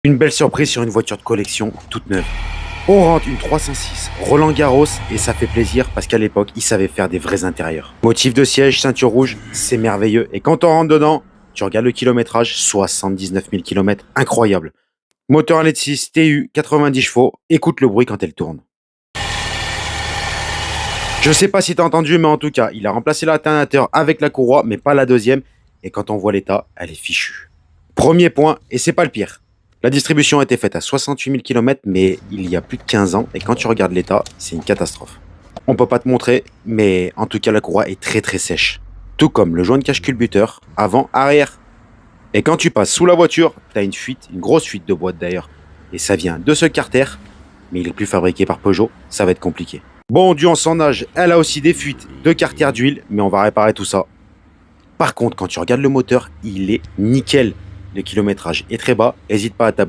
Une belle surprise sur une voiture de collection toute neuve. On rentre une 306 Roland Garros et ça fait plaisir parce qu'à l'époque, ils savaient faire des vrais intérieurs. Motif de siège, ceinture rouge, c'est merveilleux. Et quand on rentre dedans, tu regardes le kilométrage, 79 000 km, incroyable. Moteur 1.6 TU, 90 chevaux, écoute le bruit quand elle tourne. Je sais pas si t'as entendu, mais en tout cas, il a remplacé l'alternateur avec la courroie, mais pas la deuxième. Et quand on voit l'état, elle est fichue. Premier point, et c'est pas le pire. La distribution a été faite à 68 000 km, mais il y a plus de 15 ans, et quand tu regardes l'état, c'est une catastrophe. On peut pas te montrer, mais en tout cas la courroie est très très sèche. Tout comme le joint de cache-culbuteur, avant, arrière. Et quand tu passes sous la voiture, t'as une fuite, une grosse fuite de boîte d'ailleurs. Et ça vient de ce carter, mais il est plus fabriqué par Peugeot, ça va être compliqué. Bon, dû en son âge, elle a aussi des fuites de carter d'huile, mais on va réparer tout ça. Par contre, quand tu regardes le moteur, il est nickel. Le kilométrage est très bas, n'hésite pas à t'abonner.